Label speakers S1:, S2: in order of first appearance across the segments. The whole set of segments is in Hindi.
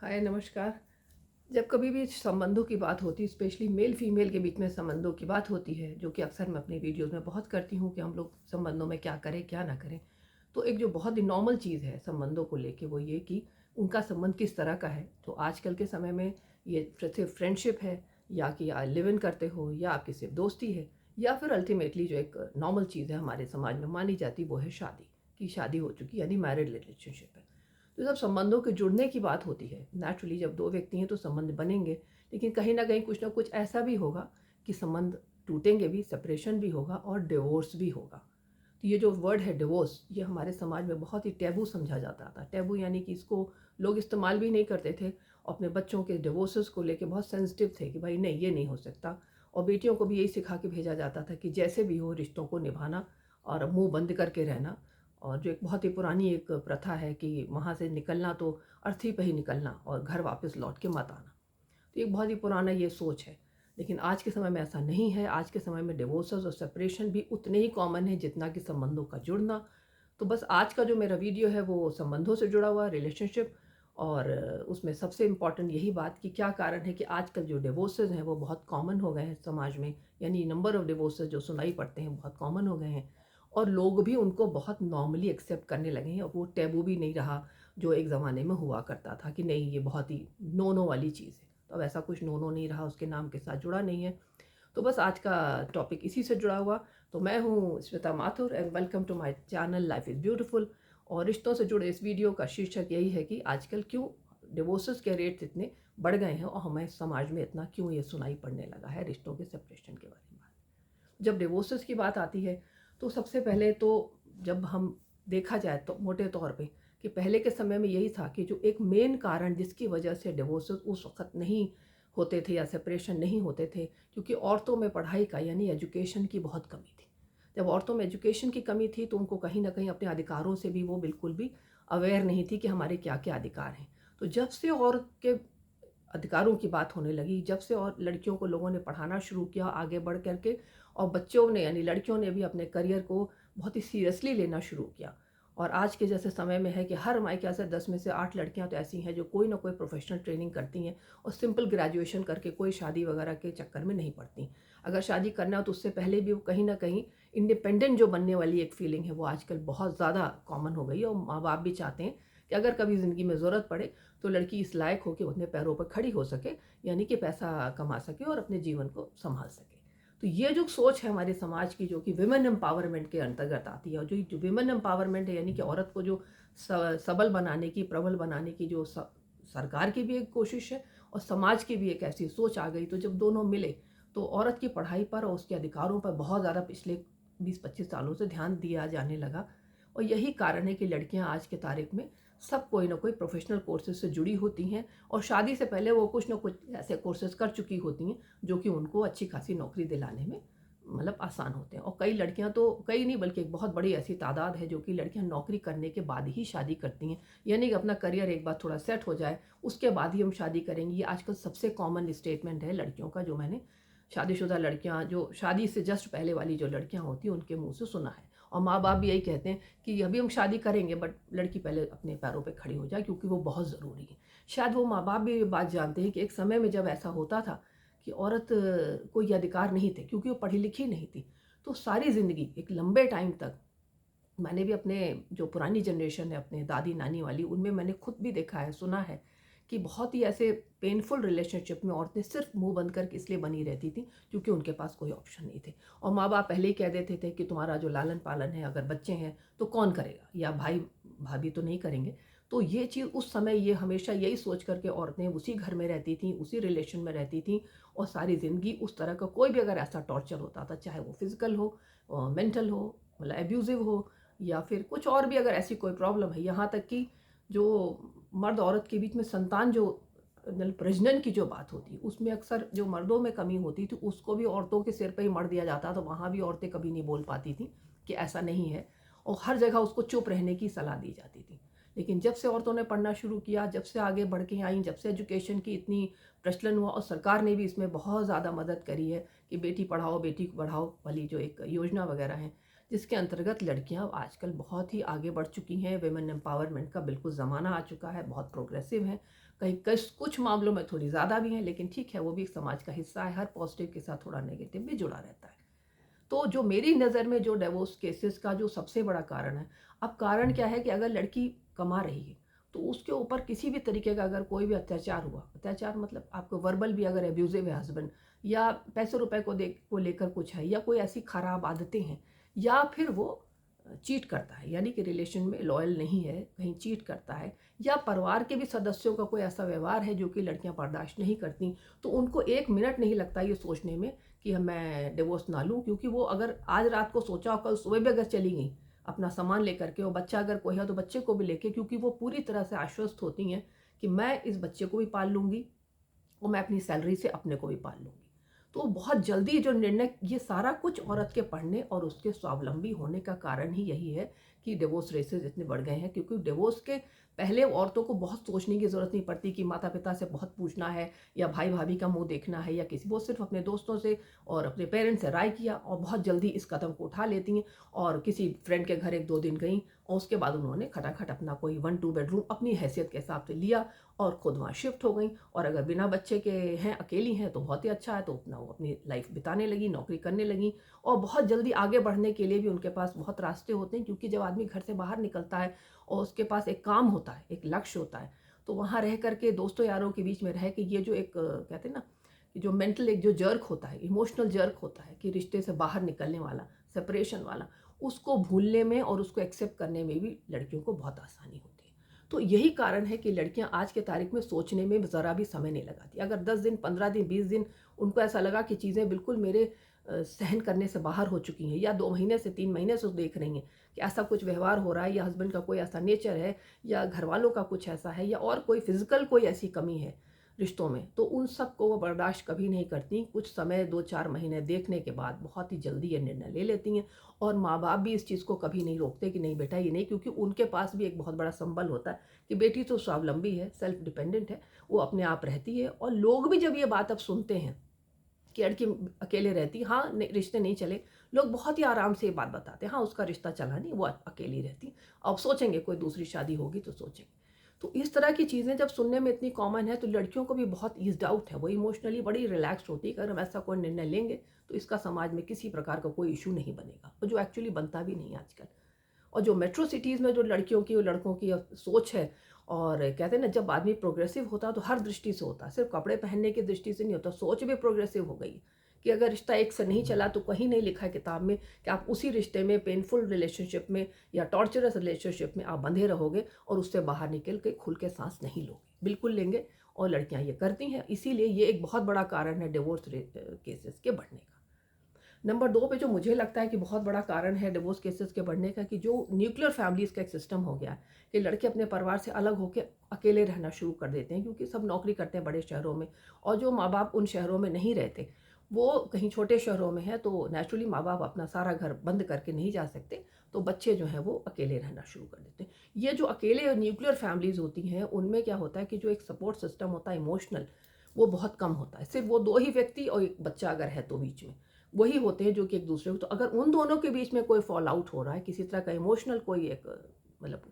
S1: हाय नमस्कार। जब कभी भी संबंधों की बात होती है, स्पेशली मेल फीमेल के बीच में संबंधों की बात होती है, जो कि अक्सर मैं अपनी वीडियोस में बहुत करती हूँ कि हम लोग संबंधों में क्या करें क्या ना करें। तो एक जो बहुत ही नॉर्मल चीज़ है संबंधों को लेके वो ये कि उनका संबंध किस तरह का है। तो आजकल के समय में ये सिर्फ फ्रेंडशिप है, या कि लिव इन करते हो, या आपकी सिर्फ दोस्ती है, या फिर अल्टीमेटली जो एक नॉर्मल चीज़ है हमारे समाज में मानी जाती वो है शादी। की शादी हो चुकी यानी मैरिड रिलेशनशिप है। तो जब संबंधों के जुड़ने की बात होती है, नेचुरली जब दो व्यक्ति हैं तो संबंध बनेंगे, लेकिन कहीं ना कहीं कुछ ना कुछ ऐसा भी होगा कि संबंध टूटेंगे भी, सेपरेशन भी होगा और डिवोर्स भी होगा। तो ये जो वर्ड है डिवोर्स, ये हमारे समाज में बहुत ही टैबू समझा जाता था। टैबू यानी कि इसको लोग इस्तेमाल भी नहीं करते थे, और अपने बच्चों के डिवोर्सेस को लेके बहुत सेंसिटिव थे कि भाई नहीं, ये नहीं हो सकता। और बेटियों को भी यही सिखा के भेजा जाता था कि जैसे भी हो रिश्तों को निभाना और मुंह बंद करके रहना। और जो एक बहुत ही पुरानी एक प्रथा है कि वहाँ से निकलना तो अर्थी पे ही निकलना और घर वापस लौट के मत आना। तो एक बहुत ही पुराना ये सोच है। लेकिन आज के समय में ऐसा नहीं है। आज के समय में डिवोर्सेस और सेपरेशन भी उतने ही कॉमन है जितना कि संबंधों का जुड़ना। तो बस आज का जो मेरा वीडियो है वो संबंधों से जुड़ा हुआ रिलेशनशिप, और उसमें सबसे इम्पॉर्टेंट यही बात कि क्या कारण है कि आजकल जो डिवोर्सेस हैं वो बहुत कॉमन हो गए हैं समाज में। यानी नंबर ऑफ़ डिवोर्सेस जो सुनाई पड़ते हैं बहुत कॉमन हो गए हैं, और लोग भी उनको बहुत नॉर्मली एक्सेप्ट करने लगे हैं, और वो टैबू भी नहीं रहा जो एक ज़माने में हुआ करता था कि नहीं ये बहुत ही नो नो वाली चीज़ है। तो अब ऐसा कुछ नो नो नहीं रहा, उसके नाम के साथ जुड़ा नहीं है। तो बस आज का टॉपिक इसी से जुड़ा हुआ। तो मैं हूँ Shweta Mathur and welcome to my channel life is beautiful. और रिश्तों से जुड़े इस वीडियो का शीर्षक यही है कि आजकल क्यों डिवोर्सेस के रेट्स इतने बढ़ गए हैं, और हमें समाज में इतना क्यों ये सुनाई पड़ने लगा है रिश्तों के सेपरेशन के बारे में। जब डिवोर्सेस की बात आती है तो सबसे पहले तो जब हम देखा जाए तो मोटे तौर पे कि पहले के समय में यही था कि जो एक मेन कारण जिसकी वजह से डिवोर्सेस उस वक्त नहीं होते थे या सेपरेशन नहीं होते थे, क्योंकि औरतों में पढ़ाई का यानी एजुकेशन की बहुत कमी थी। जब औरतों में एजुकेशन की कमी थी तो उनको कहीं ना कहीं अपने अधिकारों से भी वो बिल्कुल भी अवेयर नहीं थी कि हमारे क्या क्या अधिकार हैं। तो जब से औरत के अधिकारों की बात होने लगी, जब से और लड़कियों को लोगों ने पढ़ाना शुरू किया आगे बढ़ कर के, और बच्चों ने यानी लड़कियों ने भी अपने करियर को बहुत ही सीरियसली लेना शुरू किया। और आज के जैसे समय में है कि हर माई क्या से 10 में से 8 लड़कियां तो ऐसी हैं जो कोई ना कोई प्रोफेशनल ट्रेनिंग करती हैं, और सिंपल ग्रेजुएशन करके कोई शादी वगैरह के चक्कर में नहीं पड़ती। अगर शादी करना हो तो उससे पहले भी वो कहीं ना कहीं इंडिपेंडेंट जो बनने वाली एक फीलिंग है वो आजकल बहुत ज़्यादा कॉमन हो गई है, और माँ बाप भी चाहते हैं कि अगर कभी ज़िंदगी में ज़रूरत पड़े तो लड़की इस लायक हो कि वो अपने पैरों पर खड़ी हो सके, यानी कि पैसा कमा सके और अपने जीवन को संभाल सके। तो ये जो सोच है हमारे समाज की, जो कि विमेन एम्पावरमेंट के अंतर्गत आती है, और जो विमेन एम्पावरमेंट है यानी कि औरत को जो सबल बनाने की, प्रबल बनाने की जो सरकार की भी एक कोशिश है और समाज की भी एक ऐसी सोच आ गई। तो जब दोनों मिले तो औरत की पढ़ाई पर और उसके अधिकारों पर बहुत ज़्यादा पिछले 20-25 सालों से ध्यान दिया जाने लगा। और यही कारण है कि लड़कियां आज के तारीख में सब कोई ना कोई प्रोफेशनल कोर्सेज से जुड़ी होती हैं, और शादी से पहले वो कुछ ना कुछ ऐसे कोर्सेज कर चुकी होती हैं जो कि उनको अच्छी खासी नौकरी दिलाने में मतलब आसान होते हैं। और कई लड़कियां तो, कई नहीं बल्कि एक बहुत बड़ी ऐसी तादाद है जो कि लड़कियां नौकरी करने के बाद ही शादी करती हैं, यानी कि अपना करियर एक बार थोड़ा सेट हो जाए उसके बाद ही हम शादी करेंगे। ये आजकल सबसे कॉमन स्टेटमेंट है लड़कियों का, जो मैंने शादीशुदा लड़कियां, जो शादी से जस्ट पहले वाली जो लड़कियां होती हैं उनके मुंह से सुना है। और माँ बाप भी यही कहते हैं कि अभी हम शादी करेंगे बट लड़की पहले अपने पैरों पे खड़ी हो जाए, क्योंकि वो बहुत ज़रूरी है। शायद वो माँ बाप भी ये बात जानते हैं कि एक समय में जब ऐसा होता था कि औरत को ये अधिकार नहीं थे क्योंकि वो पढ़ी लिखी नहीं थी। तो सारी ज़िंदगी एक लंबे टाइम तक मैंने भी अपने, जो पुरानी जनरेशन है अपने दादी नानी वाली, उनमें मैंने खुद भी देखा है, सुना है कि बहुत ही ऐसे पेनफुल रिलेशनशिप में औरतें सिर्फ मुंह बंद करके इसलिए बनी रहती थी क्योंकि उनके पास कोई ऑप्शन नहीं थे। और माँ बाप पहले ही कह देते थे कि तुम्हारा जो लालन पालन है, अगर बच्चे हैं तो कौन करेगा, या भाई भाभी तो नहीं करेंगे। तो ये चीज़ उस समय, ये हमेशा यही सोच करके औरतें उसी घर में रहती थीं, उसी रिलेशन में रहती थीं, और सारी ज़िंदगी उस तरह का कोई भी अगर ऐसा टॉर्चर होता था, चाहे वो फिजिकल हो, मेंटल हो, मतलब एब्यूजिव हो, या फिर कुछ और भी अगर ऐसी कोई प्रॉब्लम है, यहाँ तक कि जो मर्द औरत के बीच में संतान जो मतलब प्रजनन की जो बात होती है उसमें अक्सर जो मर्दों में कमी होती थी उसको भी औरतों के सिर पे ही मर दिया जाता, तो वहाँ भी औरतें कभी नहीं बोल पाती थी कि ऐसा नहीं है, और हर जगह उसको चुप रहने की सलाह दी जाती थी। लेकिन जब से औरतों ने पढ़ना शुरू किया, जब से आगे बढ़ के आई, जब से एजुकेशन की इतनी प्रचलन हुआ, और सरकार ने भी इसमें बहुत ज़्यादा मदद करी है कि बेटी पढ़ाओ बेटी बढ़ाओ वाली जो एक योजना वगैरह है, जिसके अंतर्गत लड़कियां आजकल बहुत ही आगे बढ़ चुकी हैं। विमेन एम्पावरमेंट का बिल्कुल ज़माना आ चुका है, बहुत प्रोग्रेसिव हैं। कहीं कुछ मामलों में थोड़ी ज़्यादा भी हैं, लेकिन ठीक है, वो भी एक समाज का हिस्सा है। हर पॉजिटिव के साथ थोड़ा नेगेटिव भी जुड़ा रहता है। तो जो मेरी नज़र में जो डिवोर्स केसेस का जो सबसे बड़ा कारण है, अब कारण क्या है कि अगर लड़की कमा रही है, तो उसके ऊपर किसी भी तरीके का अगर कोई भी अत्याचार हुआ, अत्याचार मतलब आपको वर्बल भी अगर अब्यूज़िव है हस्बैंड, या पैसे रुपए को लेकर कुछ है, या कोई ऐसी खराब आदतें हैं, या फिर वो चीट करता है, यानी कि रिलेशन में लॉयल नहीं है, कहीं चीट करता है, या परिवार के भी सदस्यों का कोई ऐसा व्यवहार है जो कि लड़कियां बर्दाश्त नहीं करती, तो उनको 1 मिनट नहीं लगता ये सोचने में कि मैं डिवोर्स ना लूँ, क्योंकि वो अगर आज रात को सोचा और कल सुबह भी अगर चली गई अपना सामान लेकर के, और बच्चा अगर कोई है तो बच्चे को भी लेके, क्योंकि वो पूरी तरह से आश्वस्त होती हैं कि मैं इस बच्चे को भी पाल लूँगी और मैं अपनी सैलरी से अपने को भी पाल लूँगी। तो बहुत जल्दी जो निर्णय, ये सारा कुछ औरत के पढ़ने और उसके स्वावलंबी होने का कारण ही यही है कि डिवोर्स रेसेस इतने बढ़ गए हैं, क्योंकि डिवोर्स के पहले औरतों को बहुत सोचने की ज़रूरत नहीं पड़ती कि माता पिता से बहुत पूछना है, या भाई भाभी का मुंह देखना है, या किसी, वो सिर्फ अपने दोस्तों से और अपने पेरेंट्स से राय किया और बहुत जल्दी इस कदम को उठा लेती हैं, और किसी फ्रेंड के घर 1-2 दिन गई और उसके बाद उन्होंने खटाखट अपना कोई 1-2 बेडरूम अपनी हैसियत के हिसाब से लिया और खुद वहाँ शिफ्ट हो गई। और अगर बिना बच्चे के हैं, अकेली हैं, तो बहुत ही अच्छा है, तो अपना वो अपनी लाइफ बिताने लगी, नौकरी करने लगी, और बहुत जल्दी आगे बढ़ने के लिए भी उनके पास बहुत रास्ते होते हैं, क्योंकि जब आदमी घर से बाहर निकलता है और उसके पास एक काम होता है, एक लक्ष्य होता है, तो वहाँ रह करके दोस्तों यारों के बीच में रह के ये जो एक कहते हैं ना कि जो मेंटल एक जो जर्क होता है, इमोशनल जर्क होता है कि रिश्ते से बाहर निकलने वाला, सेपरेशन वाला, उसको भूलने में और उसको एक्सेप्ट करने में भी लड़कियों को बहुत आसानी होती है। तो यही कारण है कि लड़कियां आज के तारीख में सोचने में ज़रा भी समय नहीं लगाती। अगर 10 दिन, 15 दिन, 20 दिन उनको ऐसा लगा कि चीज़ें बिल्कुल मेरे सहन करने से बाहर हो चुकी हैं, या 2 महीने से 3 महीने से देख रही हैं कि ऐसा कुछ व्यवहार हो रहा है, या हस्बैंड का कोई ऐसा नेचर है, या घर वालों का कुछ ऐसा है, या और कोई फिजिकल कोई ऐसी कमी है रिश्तों में, तो उन सब को वो बर्दाश्त कभी नहीं करती। कुछ समय 2-4 महीने देखने के बाद बहुत ही जल्दी ये निर्णय ले लेती हैं, और माँ बाप भी इस चीज़ को कभी नहीं रोकते कि नहीं बेटा ये नहीं, क्योंकि उनके पास भी एक बहुत बड़ा संबल होता है कि बेटी तो स्वावलंबी है, सेल्फ डिपेंडेंट है, वो अपने आप रहती है। और लोग भी जब ये बात अब सुनते हैं कि लड़की अकेले रहती, हाँ, रिश्ते नहीं चले, लोग बहुत ही आराम से ये बात बताते हैं, हाँ उसका रिश्ता चला नहीं, वो अकेली रहती, अब सोचेंगे कोई दूसरी शादी होगी तो सोचेंगे। तो इस तरह की चीज़ें जब सुनने में इतनी कॉमन है, तो लड़कियों को भी बहुत ईज़्ड आउट है, वो इमोशनली बड़ी रिलैक्स्ड होती है कि अगर हम ऐसा कोई निर्णय लेंगे तो इसका समाज में किसी प्रकार का कोई इशू नहीं बनेगा, और जो एक्चुअली बनता भी नहीं है आजकल। और जो मेट्रो सिटीज़ में जो लड़कियों की और लड़कों की सोच है, और कहते हैं ना जब आदमी प्रोग्रेसिव होता है तो हर दृष्टि से होता है, सिर्फ कपड़े पहनने की दृष्टि से नहीं होता, सोच भी प्रोग्रेसिव हो गई कि अगर रिश्ता एक से नहीं चला तो कहीं नहीं लिखा है किताब में कि आप उसी रिश्ते में, पेनफुल रिलेशनशिप में या टॉर्चरस रिलेशनशिप में आप बंधे रहोगे और उससे बाहर निकल के खुल के सांस नहीं लोगे, बिल्कुल लेंगे। और लड़कियां ये करती हैं, इसीलिए ये एक बहुत बड़ा कारण है डिवोर्स केसेस के बढ़ने का। नंबर 2 पे जो मुझे लगता है कि बहुत बड़ा कारण है डिवोर्स केसेस के बढ़ने का, कि जो न्यूक्लियर फैमिलीज़ का एक सिस्टम हो गया है कि लड़के अपने परिवार से अलग होकर अकेले रहना शुरू कर देते हैं, क्योंकि सब नौकरी करते हैं बड़े शहरों में, और जो माँ बाप उन शहरों में नहीं रहते, वो कहीं छोटे शहरों में है, तो नेचुरली माँ बाप अपना सारा घर बंद करके नहीं जा सकते, तो बच्चे जो हैं वो अकेले रहना शुरू कर देते हैं। ये जो अकेले न्यूक्लियर फैमिलीज़ होती हैं, उनमें क्या होता है कि जो एक सपोर्ट सिस्टम होता है इमोशनल, वो बहुत कम होता है। सिर्फ वो 2 ही व्यक्ति और एक बच्चा अगर है तो बीच में, वही होते हैं जो कि एक दूसरे को, तो अगर उन दोनों के बीच में कोई फॉल आउट हो रहा है, किसी तरह का इमोशनल कोई एक मतलब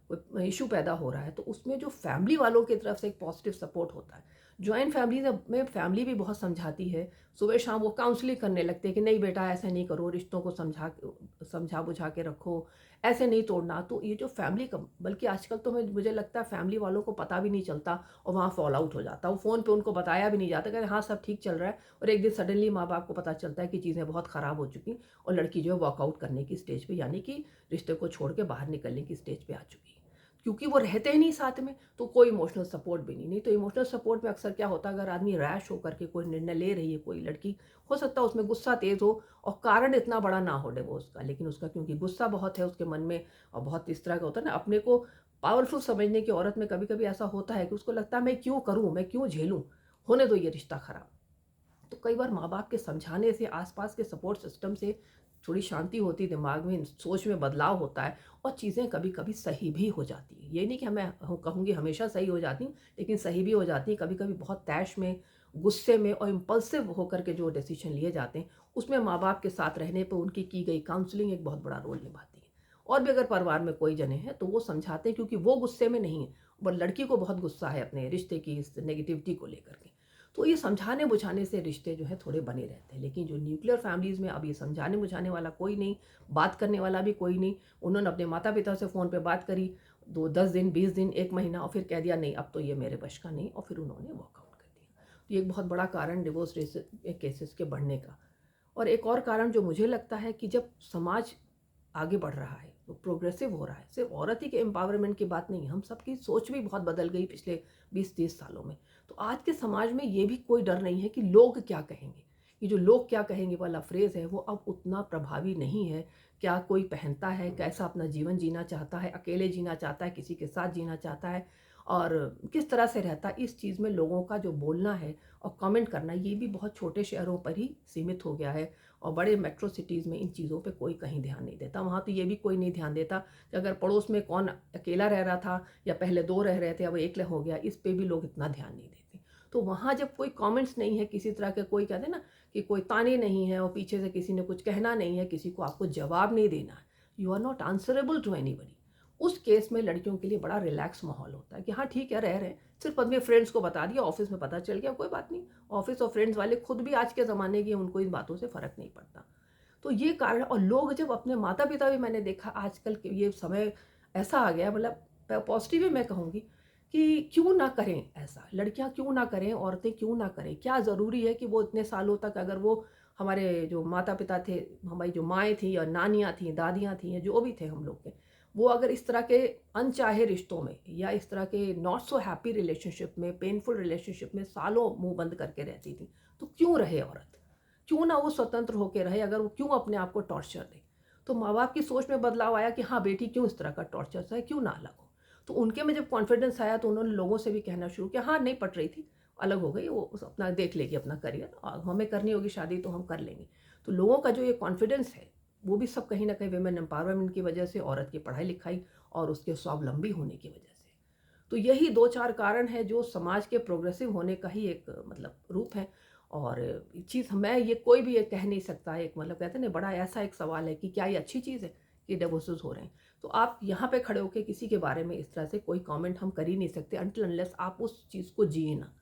S1: कोई इशू पैदा हो रहा है, तो उसमें जो फैमिली वालों की तरफ से एक पॉजिटिव सपोर्ट होता है। जॉइंट फैमिली में फैमिली भी बहुत समझाती है, सुबह शाम वो काउंसलिंग करने लगते हैं कि नहीं बेटा ऐसे नहीं करो, रिश्तों को समझा बुझा के रखो, ऐसे नहीं तोड़ना। तो ये जो फैमिली का, बल्कि आजकल तो मुझे लगता है फैमिली वालों को पता भी नहीं चलता और वहाँ फॉल आउट हो जाता, वो फ़ोन पे उनको बताया भी नहीं जाता कि हाँ सब ठीक चल रहा है, और एक दिन सडनली माँ बाप को पता चलता है कि चीज़ें बहुत ख़राब हो चुकी और लड़की जो है वॉकआउट करने की स्टेज पे, यानी कि रिश्ते को छोड़ के बाहर निकलने की स्टेज पे आ चुकी है। क्योंकि वो रहते ही नहीं साथ में, तो कोई इमोशनल सपोर्ट भी नहीं। तो इमोशनल सपोर्ट में अक्सर क्या होता है, अगर आदमी रैश होकर के कोई निर्णय ले रही है, कोई लड़की, हो सकता है उसमें गुस्सा तेज़ हो और कारण इतना बड़ा ना हो डिवोर्स का, लेकिन उसका क्योंकि गुस्सा बहुत है उसके मन में, और बहुत इस तरह का होता है ना अपने को पावरफुल समझने की औरत में, कभी-कभी ऐसा होता है कि उसको लगता है मैं क्यों करूँ, मैं क्यों झेलूँ, होने दो ये रिश्ता खराब। तो कई बार माँ-बाप के समझाने से, आस-पास के सपोर्ट सिस्टम से थोड़ी शांति होती है, दिमाग में, सोच में बदलाव होता है, और चीज़ें कभी-कभी सही भी हो जाती हैं। ये नहीं कि मैं कहूँगी हमेशा सही हो जाती हैं, लेकिन सही भी हो जाती हैं। कभी-कभी बहुत तैश में, गुस्से में और इम्पल्सिव होकर के जो डिसीज़न लिए जाते हैं, उसमें माँ-बाप के साथ रहने पे उनकी की गई काउंसलिंग एक बहुत बड़ा रोल निभाती है। और भी अगर परिवार में कोई जने हैं, तो वो समझाते हैं, क्योंकि वो गुस्से में नहीं है, वो लड़की को बहुत गुस्सा है अपने रिश्ते की इस नेगेटिविटी को लेकर के। तो ये समझाने बुझाने से रिश्ते जो है थोड़े बने रहते हैं। लेकिन जो न्यूक्लियर फैमिलीज़ में अब ये समझाने बुझाने वाला कोई नहीं, बात करने वाला भी कोई नहीं। उन्होंने अपने माता-पिता से फ़ोन पे बात करी, 10 दिन, 20 दिन, 1 महीना और फिर कह दिया नहीं अब तो ये मेरे बश का नहीं और फिर उन्होंने वॉकआउट कर दिया। तो ये एक बहुत बड़ा कारण डिवोर्स केसेस के बढ़ने का। और एक और कारण जो मुझे लगता है कि जब समाज आगे बढ़ रहा है, तो प्रोग्रेसिव हो रहा है, सिर्फ औरत ही के एम्पावरमेंट की बात नहीं, हम सबकी सोच भी बहुत बदल गई पिछले 20-30 सालों में। तो आज के समाज में ये भी कोई डर नहीं है कि लोग क्या कहेंगे। ये जो लोग क्या कहेंगे वाला फ्रेज़ है वो अब उतना प्रभावी नहीं है। क्या कोई पहनता है, कैसा अपना जीवन जीना चाहता है, अकेले जीना चाहता है, किसी के साथ जीना चाहता है और किस तरह से रहता है, इस चीज़ में लोगों का जो बोलना है और कमेंट करना ये भी बहुत छोटे शहरों पर ही सीमित हो गया है। और बड़े मेट्रो सिटीज़ में इन चीज़ों पे कोई कहीं ध्यान नहीं देता। वहाँ तो ये भी कोई नहीं ध्यान देता कि अगर पड़ोस में कौन अकेला रह रहा था या पहले 2 रह रहे थे, अब 1 हो गया, इस पे भी लोग इतना ध्यान नहीं देते। तो वहाँ जब कोई कमेंट्स नहीं है किसी तरह के, कोई कहते हैं ना कि कोई ताने नहीं है और पीछे से किसी ने कुछ कहना नहीं है, किसी को आपको जवाब नहीं देना है, you are not answerable to anybody. उस केस में लड़कियों के लिए बड़ा रिलैक्स माहौल होता है कि हाँ ठीक है, रह रहे हैं, सिर्फ अपने फ्रेंड्स को बता दिया, ऑफिस में पता चल गया, कोई बात नहीं। ऑफिस और फ्रेंड्स वाले खुद भी आज के ज़माने के, उनको इन बातों से फ़र्क नहीं पड़ता। तो ये कारण, और लोग जब अपने माता-पिता भी, मैंने देखा आजकल के ये समय ऐसा आ गया, मतलब पॉज़िटिव ही मैं कहूँगी कि क्यों ना करें ऐसा? लड़कियाँ क्यों ना करें, औरतें क्यों ना करें? क्या ज़रूरी है कि वो इतने सालों तक, अगर वो हमारे जो माता-पिता थे, हमारी जो माएँ थीं या नानियाँ थीं, दादियाँ थीं या जो भी थे हम लोग के, वो अगर इस तरह के अनचाहे रिश्तों में या इस तरह के नॉट सो हैप्पी रिलेशनशिप में, पेनफुल रिलेशनशिप में सालों मुँह बंद करके रहती थीं, तो क्यों रहे औरत? क्यों ना वो स्वतंत्र होके रहे, अगर वो क्यों अपने आप को टॉर्चर दे? तो माँ-बाप की सोच में बदलाव आया कि हाँ, बेटी क्यों इस तरह का टॉर्चर सहे, क्यों ना अलग हो? तो उनके में जब कॉन्फिडेंस आया तो उन्होंने लोगों से भी कहना शुरू किया, हाँ, नहीं पट रही थी, अलग हो गई, वो अपना देख लेगी अपना करियर, हमें करनी होगी शादी तो हम कर लेंगे। तो लोगों का जो ये कॉन्फिडेंस है, वो भी सब कहीं न कहीं वुमेन एम्पावरमेंट की वजह से, औरत की पढ़ाई-लिखाई और उसके स्वावलंबी होने की वजह से। तो यही 2-4 कारण हैं जो समाज के प्रोग्रेसिव होने का ही एक मतलब रूप है। और ये चीज़ मैं, ये कोई भी ये कह नहीं सकता, एक मतलब कहते हैं ना, बड़ा ऐसा एक सवाल है कि क्या ये अच्छी चीज़ है कि डिवोर्सेस हो रहे हैं। तो आप यहाँ पे खड़े होके किसी के बारे में इस तरह से कोई कमेंट हम कर ही नहीं सकते अनटिल अनलेस आप उस चीज़ को जिए ना।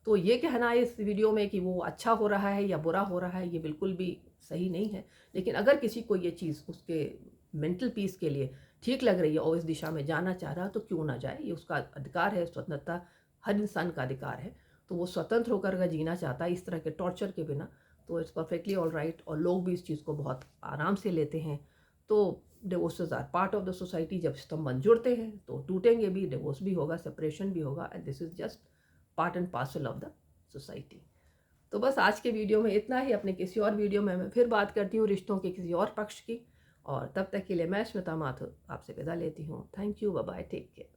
S1: तो ये कहना है इस वीडियो में कि वो अच्छा हो रहा है या बुरा हो रहा है, ये बिल्कुल भी सही नहीं है। लेकिन अगर किसी को ये चीज़ उसके मेंटल पीस के लिए ठीक लग रही है और इस दिशा में जाना चाह रहा है, तो क्यों ना जाए, ये उसका अधिकार है, स्वतंत्रता हर इंसान का अधिकार है। तो वो स्वतंत्र होकर अगर जीना चाहता है इस तरह के टॉर्चर के बिना, तो इट्स परफेक्टली ऑलराइट, और लोग भी इस चीज़ को बहुत आराम से लेते हैं। तो divorces are part of the society. जब स्तंभ जुड़ते हैं तो टूटेंगे भी, डिवोर्स भी होगा, सेपरेशन भी होगा, and this is just part and parcel of the society. तो बस आज के वीडियो में इतना ही। अपने किसी और वीडियो में मैं फिर बात करती हूँ रिश्तों के किसी और पक्ष की, और तब तक के लिए मैं स्मिता माथुर आपसे विदा लेती हूँ। Thank you, bye bye, take care.